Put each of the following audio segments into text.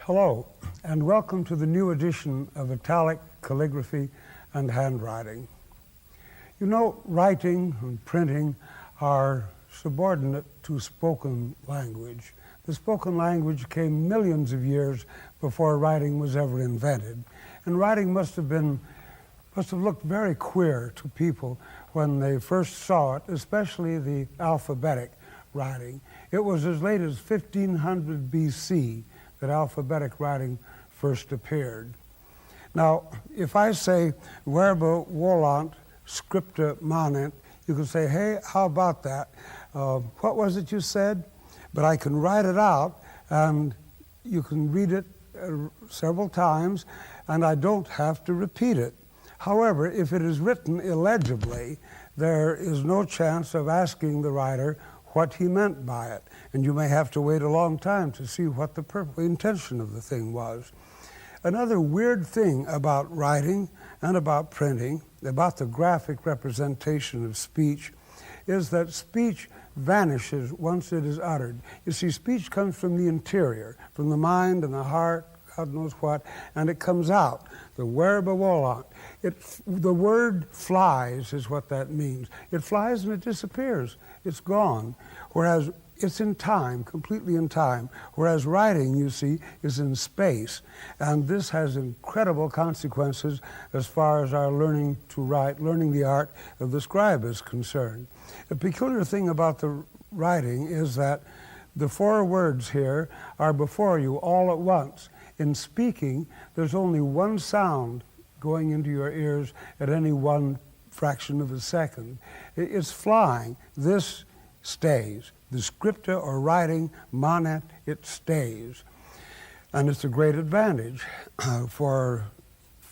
Hello, and welcome to the new edition of Italic Calligraphy and Handwriting. You know, writing and printing are subordinate to spoken language. The spoken language came millions of years before writing was ever invented, and writing must have looked very queer to people when they first saw it, especially the alphabetic writing. It was as late as 1500 BC that alphabetic writing first appeared. Now, if I say verba volant scripta manent, you can say, hey, how about that? What was it you said? But I can write it out, and you can read it several times, and I don't have to repeat it. However, if it is written illegibly, there is no chance of asking the writer what he meant by it, and you may have to wait a long time to see what the intention of the thing was. Another weird thing about writing and about printing, about the graphic representation of speech, is that speech vanishes once it is uttered. You see, speech comes from the interior, from the mind and the heart, God knows what, and it comes out. The verba volant. The word flies is what that means. It flies and it disappears. It's gone. Whereas it's in time, completely in time. Whereas writing, you see, is in space. And this has incredible consequences as far as our learning to write, learning the art of the scribe is concerned. The peculiar thing about the writing is that the four words here are before you all at once. In speaking, there's only one sound going into your ears at any one fraction of a second. It's flying. This stays. The scripta or writing, manent, it stays. And it's a great advantage for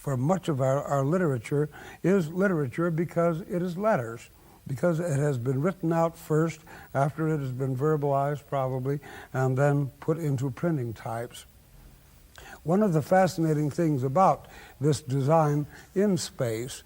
much of our literature is literature because it is letters, because it has been written out first, after it has been verbalized probably, and then put into printing types. One of the fascinating things about this design in space,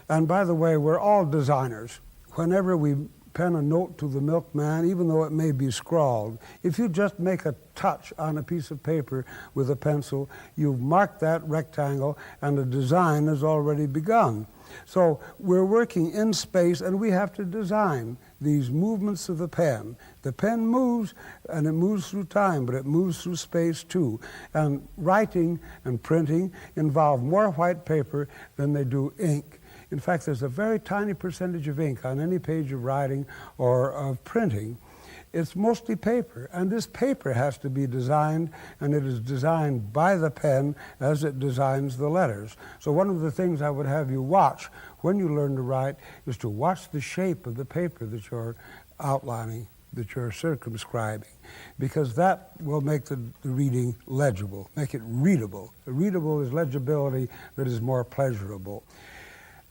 and by the way, we're all designers. Whenever we pen a note to the milkman, even though it may be scrawled, if you just make a touch on a piece of paper with a pencil, you've marked that rectangle and the design has already begun. So we're working in space and we have to design these movements of the pen. The pen moves and it moves through time, but it moves through space too. And writing and printing involve more white paper than they do ink. In fact, there's a very tiny percentage of ink on any page of writing or of printing. It's mostly paper, and this paper has to be designed, and it is designed by the pen as it designs the letters. So one of the things I would have you watch when you learn to write is to watch the shape of the paper that you're outlining, that you're circumscribing, because that will make the reading legible, make it readable. Readable is legibility that is more pleasurable.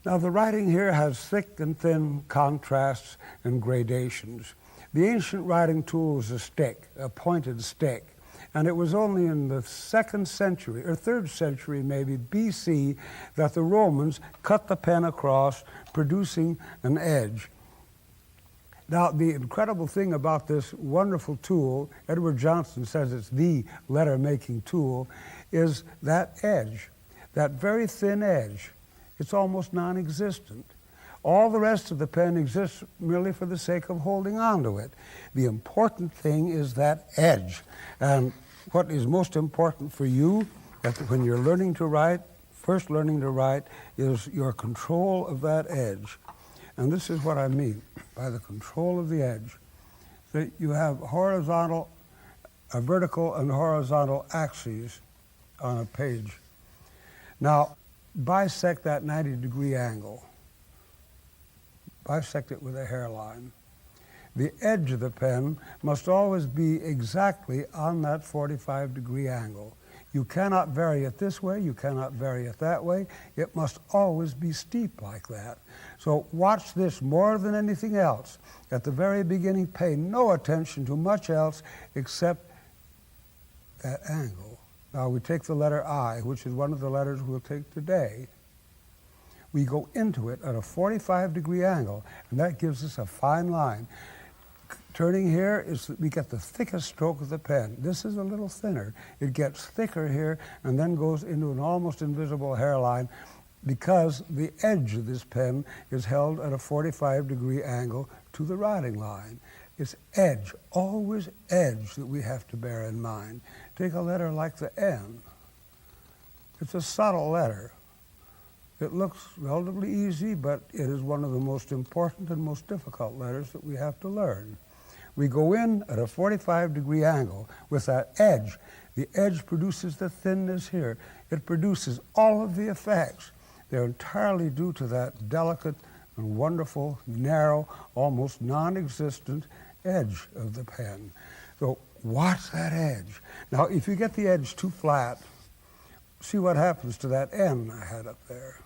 Now, the writing here has thick and thin contrasts and gradations. The ancient writing tool was a stick, a pointed stick, and it was only in the 2nd century, or 3rd century maybe, BC, that the Romans cut the pen across, producing an edge. Now, the incredible thing about this wonderful tool, Edward Johnson says it's the letter-making tool, is that edge, that very thin edge. It's almost non-existent. All the rest of the pen exists merely for the sake of holding on to it. The important thing is that edge. And what is most important for you when you're learning to write, first learning to write, is your control of that edge. And this is what I mean by the control of the edge. That you have vertical and horizontal axes on a page. Now, bisect that 90-degree angle. Bisect it with a hairline. The edge of the pen must always be exactly on that 45-degree angle. You cannot vary it this way, you cannot vary it that way. It must always be steep like that. So watch this more than anything else. At the very beginning, pay no attention to much else except that angle. Now we take the letter I, which is one of the letters we'll take today. We go into it at a 45-degree angle, and that gives us a fine line. turning here is that we get the thickest stroke of the pen. This is a little thinner. It gets thicker here and then goes into an almost invisible hairline because the edge of this pen is held at a 45-degree angle to the writing line. It's edge, always edge, that we have to bear in mind. Take a letter like the N. It's a subtle letter. It looks relatively easy, but it is one of the most important and most difficult letters that we have to learn. We go in at a 45-degree angle with that edge. The edge produces the thinness here. It produces all of the effects. They're entirely due to that delicate and wonderful, narrow, almost non-existent edge of the pen. So watch that edge. Now, if you get the edge too flat, see what happens to that N I had up there.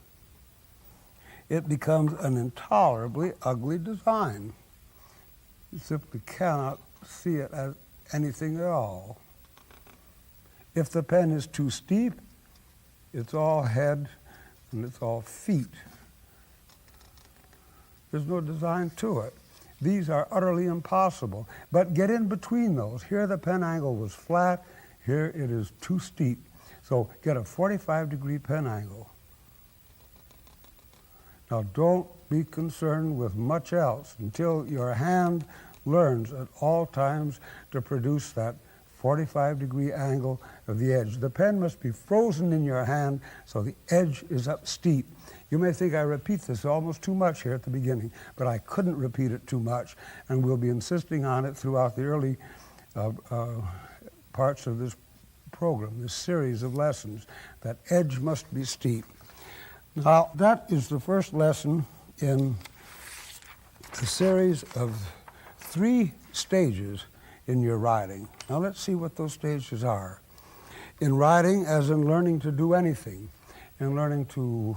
It becomes an intolerably ugly design. You simply cannot see it as anything at all. If the pen is too steep, it's all head and it's all feet. There's no design to it. These are utterly impossible. But get in between those. Here the pen angle was flat. Here it is too steep. So get a 45-degree pen angle. Now don't be concerned with much else until your hand learns at all times to produce that 45-degree angle of the edge. The pen must be frozen in your hand so the edge is up steep. You may think I repeat this almost too much here at the beginning, but I couldn't repeat it too much, and we'll be insisting on it throughout the early parts of this program, this series of lessons. That edge must be steep. Now, that is the first lesson in a series of 3 stages in your writing. Now let's see what those stages are. In writing, as in learning to do anything, in learning to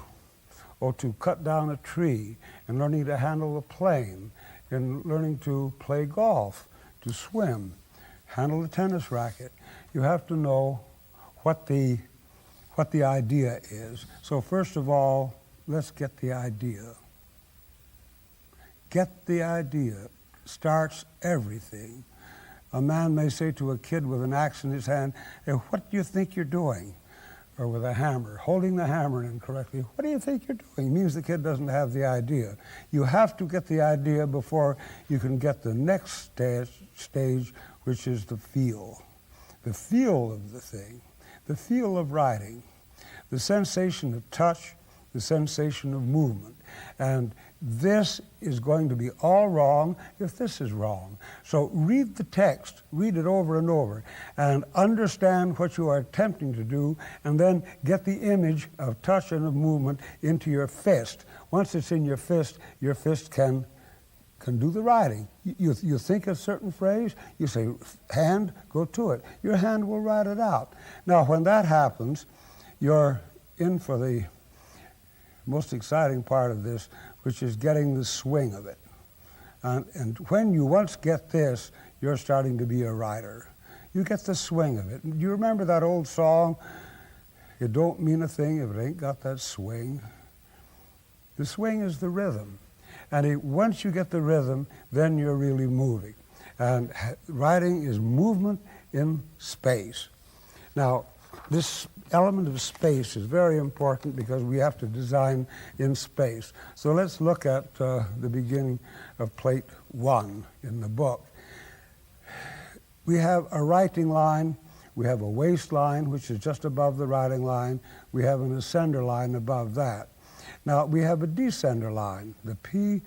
cut down a tree, in learning to handle a plane, in learning to play golf, to swim, handle a tennis racket, you have to know what the idea is. So first of all, let's get the idea. Get the idea starts everything. A man may say to a kid with an axe in his hand, "Hey, what do you think you're doing?" Or with a hammer, holding the hammer incorrectly, "What do you think you're doing?" It means the kid doesn't have the idea. You have to get the idea before you can get the next stage, which is the feel. The feel of the thing, the feel of writing, the sensation of touch, the sensation of movement. And this is going to be all wrong if this is wrong. So read the text, read it over and over, and understand what you are attempting to do, and then get the image of touch and of movement into your fist. Once it's in your fist can do the writing. You think a certain phrase, you say, "Hand, go to it." Your hand will write it out. Now, when that happens, you're in for the most exciting part of this, which is getting the swing of it. And when you once get this, you're starting to be a writer. You get the swing of it. Do you remember that old song, "It don't mean a thing if it ain't got that swing"? The swing is the rhythm. And once you get the rhythm, then you're really moving. And writing is movement in space. Now, this element of space is very important because we have to design in space. So let's look at the beginning of plate 1 in the book. We have a writing line, we have a waistline, which is just above the writing line, we have an ascender line above that. Now we have a descender line. The P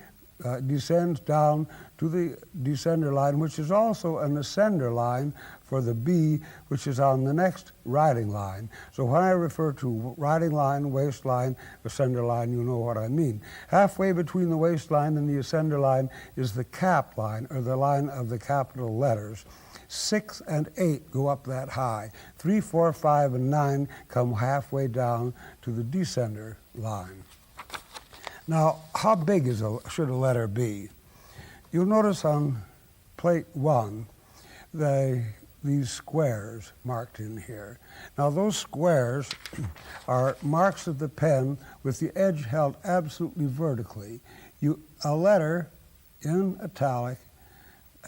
descends down to the descender line, which is also an ascender line for the B, which is on the next writing line. So when I refer to writing line, waistline, ascender line, you know what I mean. Halfway between the waistline and the ascender line is the cap line, or the line of the capital letters. 6 and 8 go up that high. 3, 4, 5, and 9 come halfway down to the descender line. Now, how big should a letter be? You'll notice on plate 1 these squares marked in here. Now, those squares are marks of the pen with the edge held absolutely vertically. A letter in italic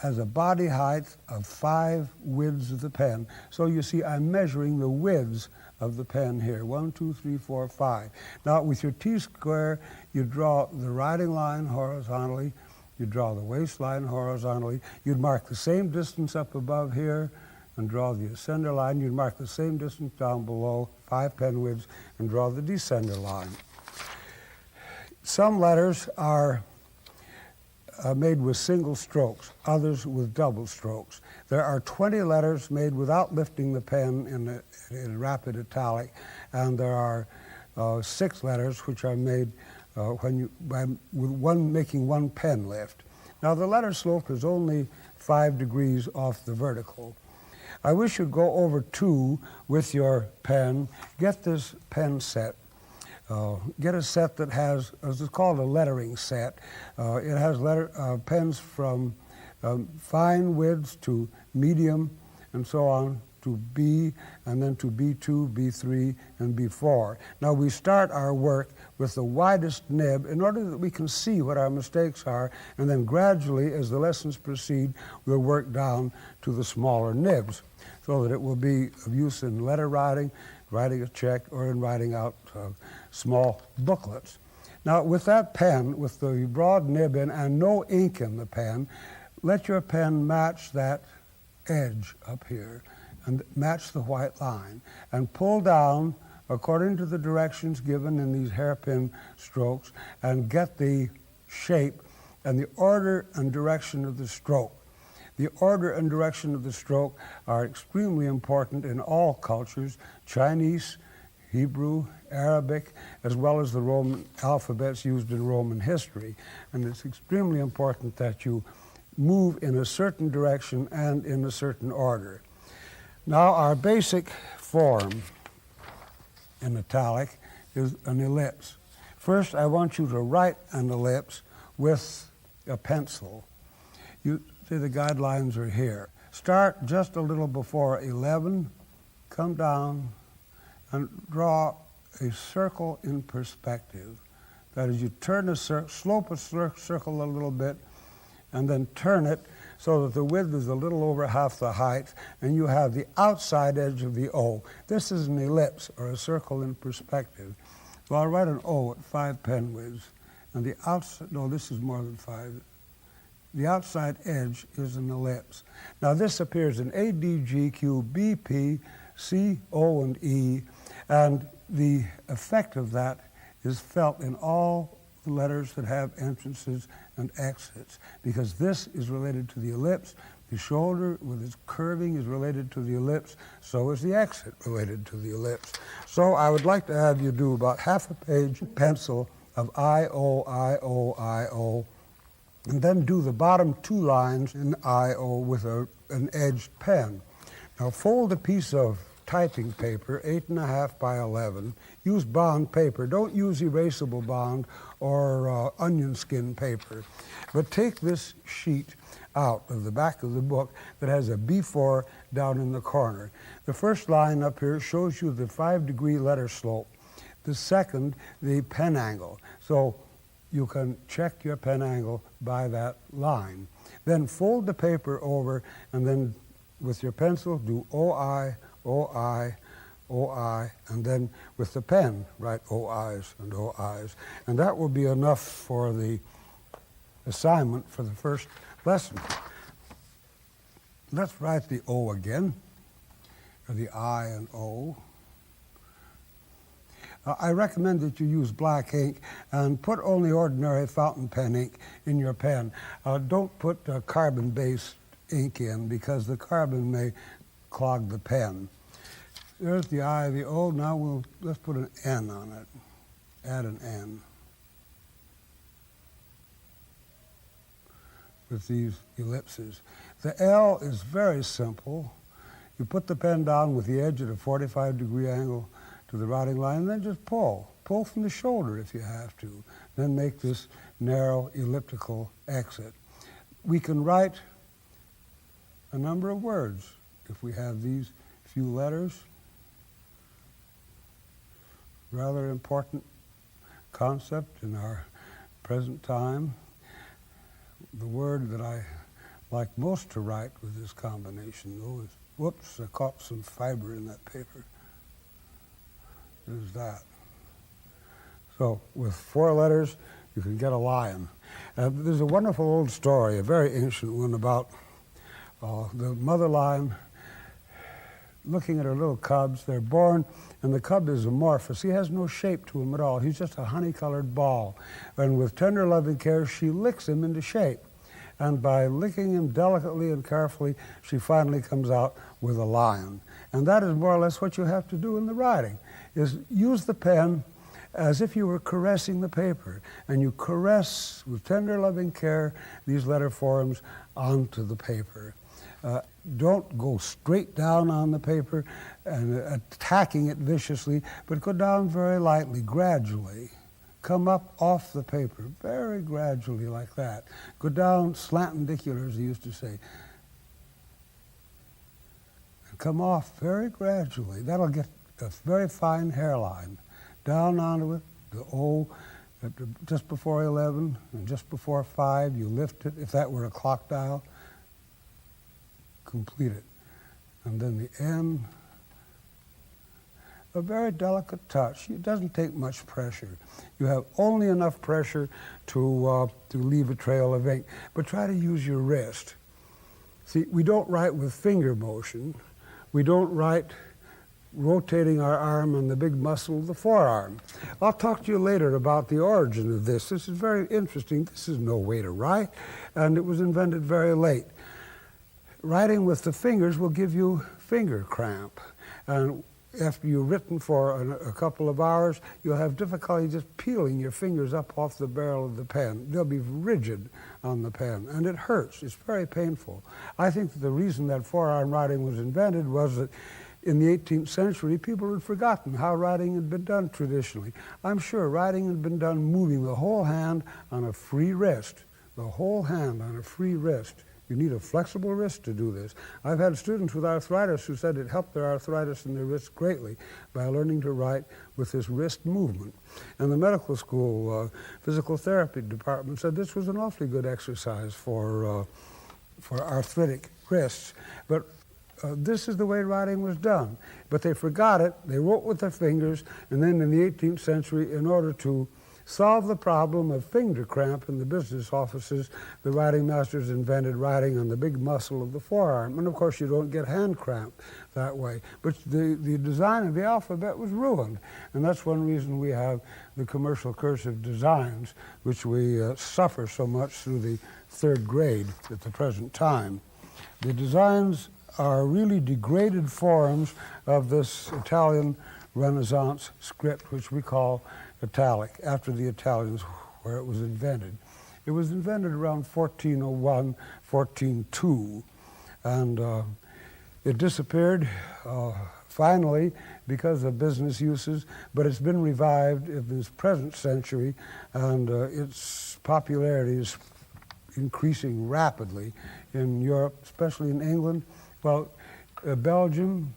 has a body height of 5 widths of the pen. So you see I'm measuring the widths of the pen here. 1, 2, 3, 4, 5. Now with your T-square, you draw the writing line horizontally, you draw the waistline horizontally, you'd mark the same distance up above here and draw the ascender line, you'd mark the same distance down below, 5 pen widths, and draw the descender line. Some letters are made with single strokes, others with double strokes. There are 20 letters made without lifting the pen in rapid italic, and there are 6 letters which are made making one pen lift. Now the letter slope is only 5 degrees off the vertical. I wish you'd go over 2 with your pen. Get this pen set. Get a set that has, as it's called, a lettering set. It has pens from fine widths to medium and so on to B, and then to B2, B3, and B4. Now we start our work with the widest nib in order that we can see what our mistakes are, and then gradually, as the lessons proceed, we'll work down to the smaller nibs so that it will be of use in letter writing, writing a check, or in writing out small booklets. Now with that pen, with the broad nib in and no ink in the pen, let your pen match that edge up here and match the white line and pull down according to the directions given in these hairpin strokes and get the shape and the order and direction of the stroke. The order and direction of the stroke are extremely important in all cultures, Chinese, Hebrew, Arabic, as well as the Roman alphabets used in Roman history. And it's extremely important that you move in a certain direction and in a certain order. Now our basic form in italic is an ellipse. First, I want you to write an ellipse with a pencil. You see the guidelines are here. Start just a little before 11, come down and draw a circle in perspective. That is, you turn a slope a circle a little bit and then turn it so that the width is a little over half the height, and you have the outside edge of the O. This is an ellipse, or a circle in perspective. So I'll write an O at 5 pen widths, and the outside, no, this is more than 5. The outside edge is an ellipse. Now this appears in A, D, G, Q, B, P, C, O, and E, and the effect of that is felt in all the letters that have entrances and exits, because this is related to the ellipse. The shoulder with its curving is related to the ellipse, so is the exit related to the ellipse. So I would like to have you do about half a page pencil of I, O, I, O, I, O, and then do the bottom 2 lines in I, O with an edged pen. Now fold a piece of typing paper, 8.5 by 11. Use bond paper. Don't use erasable bond or onion skin paper. But take this sheet out of the back of the book that has a B4 down in the corner. The first line up here shows you the 5-degree letter slope. The second, the pen angle. So you can check your pen angle by that line. Then fold the paper over, and then with your pencil do OI, OI, OI, and then with the pen write OIs and OIs. And that will be enough for the assignment for the first lesson. Let's write the O again, or the I and O. I recommend that you use black ink and put only ordinary fountain pen ink in your pen. Don't put carbon-based ink in, because the carbon may clog the pen. There's the I, the O. Now let's put an N on it. Add an N with these ellipses. The L is very simple. You put the pen down with the edge at a 45-degree angle to the writing line, and then just pull. Pull from the shoulder if you have to. Then make this narrow elliptical exit. We can write a number of words if we have these few letters. Rather important concept in our present time. The word that I like most to write with this combination, though, is, whoops, I caught some fiber in that paper. There's that. So with 4 letters, you can get a lion. There's a wonderful old story, a very ancient one, about the mother lion looking at her little cubs. They're born, and the cub is amorphous. He has no shape to him at all. He's just a honey-colored ball. And with tender, loving care, she licks him into shape. And by licking him delicately and carefully, she finally comes out with a lion. And that is more or less what you have to do in the writing, is use the pen as if you were caressing the paper. And you caress, with tender, loving care, these letter forms onto the paper. Don't go straight down on the paper and attacking it viciously, but go down very lightly, gradually. Come up off the paper, very gradually like that. Go down slantendicular, as they used to say. And come off very gradually. That'll get a very fine hairline. Down onto it, the O, just before 11 and just before 5, you lift it. If that were a clock dial, complete it. And then the N, a very delicate touch. It doesn't take much pressure. You have only enough pressure to leave a trail of ink, but try to use your wrist. See, we don't write with finger motion. We don't write rotating our arm on the big muscle of the forearm. I'll talk to you later about the origin of this. This is very interesting. This is no way to write, and it was invented very late. Writing with the fingers will give you finger cramp. And after you've written for a couple of hours, you'll have difficulty just peeling your fingers up off the barrel of the pen. They'll be rigid on the pen, and it hurts. It's very painful. I think that the reason that forearm writing was invented was that in the 18th century, people had forgotten how writing had been done traditionally. I'm sure writing had been done moving the whole hand on a free wrist, the whole hand on a free wrist. You need a flexible wrist to do this. I've had students with arthritis who said it helped their arthritis in their wrists greatly by learning to write with this wrist movement. And the medical school physical therapy department said this was an awfully good exercise for arthritic wrists. But this is the way writing was done. But they forgot it. They wrote with their fingers, and then in the 18th century, in order to solve the problem of finger cramp in the business offices, the writing masters invented writing on the big muscle of the forearm. And of course, you don't get hand cramp that way. But the design of the alphabet was ruined. And that's one reason we have the commercial cursive designs, which we suffer so much through the 3rd grade at the present time. The designs are really degraded forms of this Italian Renaissance script, which we call Italic, after the Italians, where it was invented. It was invented around 1401, 1402, and it disappeared finally because of business uses, but it's been revived in this present century, and its popularity is increasing rapidly in Europe, especially in England. Well, Belgium,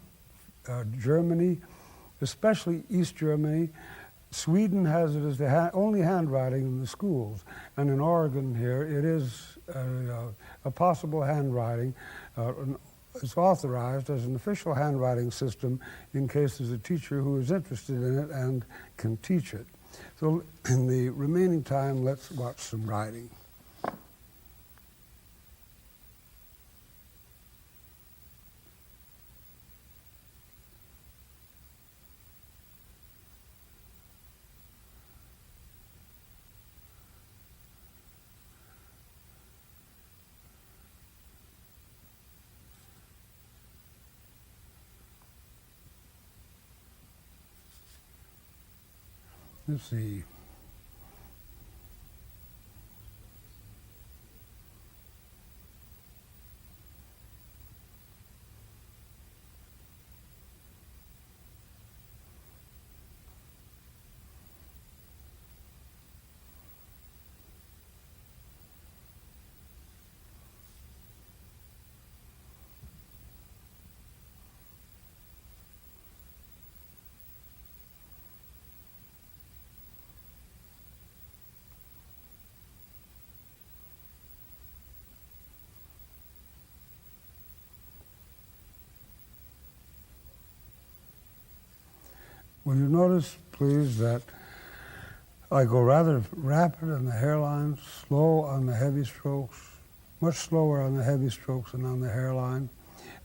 Germany, especially East Germany. Sweden has it as the only handwriting in the schools. And in Oregon here, it is a possible handwriting. It's authorized as an official handwriting system in case there's a teacher who is interested in it and can teach it. So in the remaining time, let's watch some writing. Let's see. Will you notice, please, that I go rather rapid on the hairline, slow on the heavy strokes, much slower on the heavy strokes than on the hairline.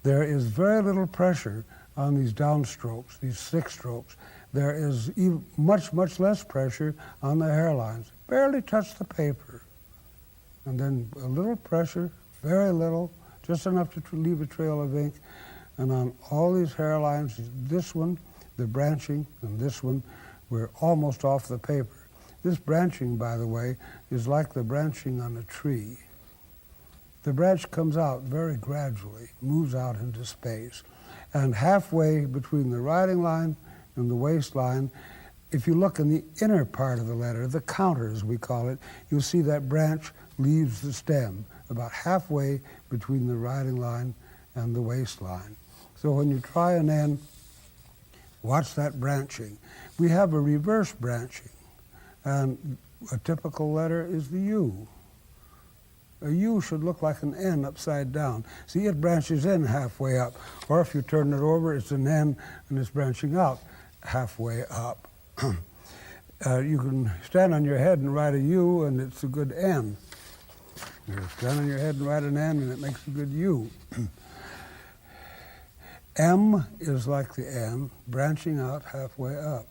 There is very little pressure on these downstrokes, these thick strokes. There is much, much less pressure on the hairlines. Barely touch the paper. And then a little pressure, very little, just enough to leave a trail of ink. And on all these hairlines, this one, the branching, and this one, we're almost off the paper. This branching, by the way, is like the branching on a tree. The branch comes out very gradually, moves out into space. And halfway between the writing line and the waistline, if you look in the inner part of the letter, the counter as we call it, you'll see that branch leaves the stem about halfway between the writing line and the waistline. So when you try an N, watch that branching. We have a reverse branching, and a typical letter is the U. A U should look like an N upside down. See, it branches in halfway up. Or if you turn it over, it's an N and it's branching out halfway up. You can stand on your head and write a U and it's a good N. You stand on your head and write an N and it makes a good U. M is like the N, branching out halfway up.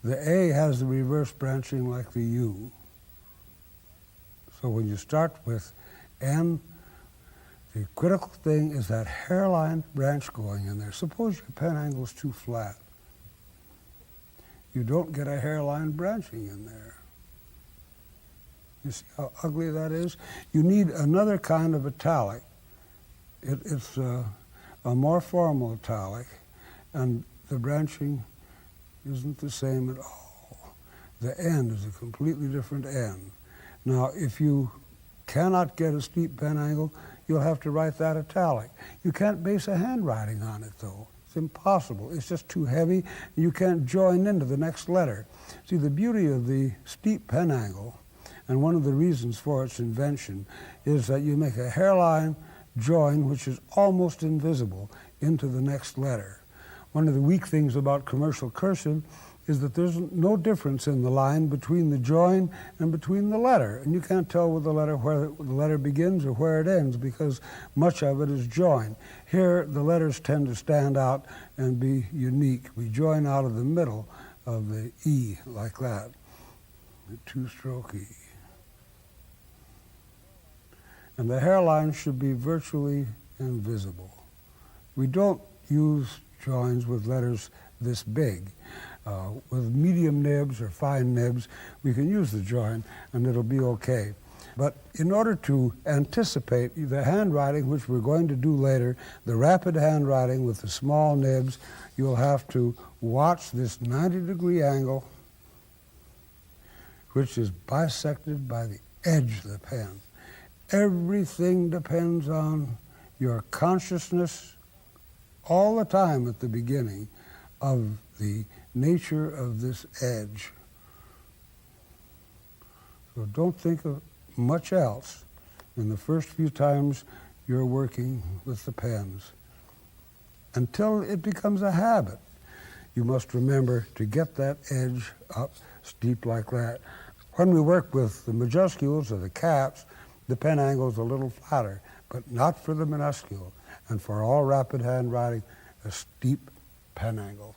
The A has the reverse branching like the U. So when you start with N, the critical thing is that hairline branch going in there. Suppose your pen angle is too flat. You don't get a hairline branching in there. You see how ugly that is? You need another kind of italic. It's a more formal italic, and the branching isn't the same at all. The N is a completely different N. Now, if you cannot get a steep pen angle, you'll have to write that italic. You can't base a handwriting on it, though. It's impossible. It's just too heavy. You can't join into the next letter. See, the beauty of the steep pen angle, and one of the reasons for its invention, is that you make a hairline join, which is almost invisible, into the next letter. One of the weak things about commercial cursive is that there's no difference in the line between the join and between the letter. And you can't tell with the letter where the letter begins or where it ends because much of it is joined. Here, the letters tend to stand out and be unique. We join out of the middle of the E like that, the two-stroke E. And the hairline should be virtually invisible. We don't use joins with letters this big. With medium nibs or fine nibs, we can use the join and it'll be okay. But in order to anticipate the handwriting, which we're going to do later, the rapid handwriting with the small nibs, you'll have to watch this 90-degree angle, which is bisected by the edge of the pen. Everything depends on your consciousness all the time at the beginning of the nature of this edge. So don't think of much else in the first few times you're working with the pens until it becomes a habit. You must remember to get that edge up steep like that. When we work with the majuscules or the caps, the pen angle is a little flatter, but not for the minuscule. And for all rapid handwriting, a steep pen angle.